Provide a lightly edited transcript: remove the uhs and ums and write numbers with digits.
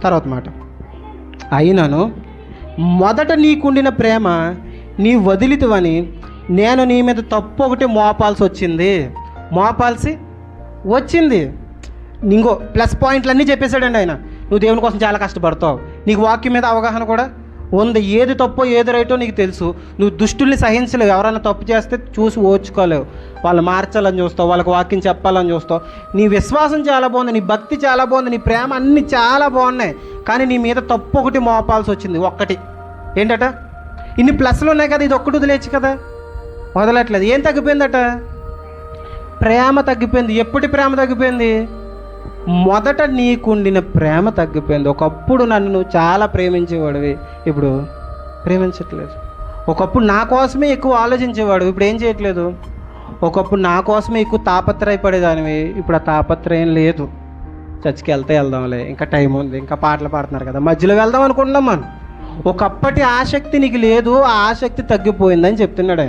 తర్వాత మాట, అయినను మొదట నీకుండిన ప్రేమ నీ వదిలితివని నేను నీ మీద తప్పు ఒకటి మోపాల్సి వచ్చింది. ఇంకో ప్లస్ పాయింట్లన్నీ చెప్పేశాడండి ఆయన. నువ్వు దేవుని కోసం చాలా కష్టపడతావు, నీకు వాక్యం మీద అవగాహన కూడా ఉంది, ఏది తప్పో ఏది రైటో నీకు తెలుసు, నువ్వు దుష్టుల్ని సహించలేవు, ఎవరైనా తప్పు చేస్తే చూసి ఓర్చుకోలేవు, వాళ్ళు మార్చాలని చూస్తావు, వాళ్ళకి వాక్యం చెప్పాలని చూస్తావు. నీ విశ్వాసం చాలా బాగుంది, నీ భక్తి చాలా బాగుంది, నీ ప్రేమ అన్నీ చాలా బాగున్నాయి, కానీ నీ మీద తప్పు ఒకటి మోపాల్సి వచ్చింది. ఒక్కటి ఏంటట? ఇన్ని ప్లస్లు ఉన్నాయి కదా, ఇది ఒక్కటి వదిలేచ్చు కదా, వదలట్లేదు. ఏం తగ్గిపోయిందట? ప్రేమ తగ్గిపోయింది. ఎప్పటి ప్రేమ తగ్గిపోయింది? మొదట నీకుండిన ప్రేమ తగ్గిపోయింది. ఒకప్పుడు నన్ను నువ్వు చాలా ప్రేమించేవాడివి, ఇప్పుడు ప్రేమించట్లేదు. ఒకప్పుడు నా కోసమే ఎక్కువ ఆలోచించేవాడు, ఇప్పుడు ఏం చేయట్లేదు. ఒకప్పుడు నా కోసమే ఎక్కువ తాపత్రయపడేదానివి, ఇప్పుడు ఆ తాపత్రయం లేదు. చర్చికి వెళ్దాంలే, ఇంకా టైం ఉంది, ఇంకా పాటలు పాడుతున్నారు కదా, మధ్యలో వెళ్దాం అనుకుంటున్నాం మనం. ఒకప్పటి ఆసక్తి నీకు లేదు, ఆ ఆసక్తి తగ్గిపోయిందని చెప్తున్నాడు.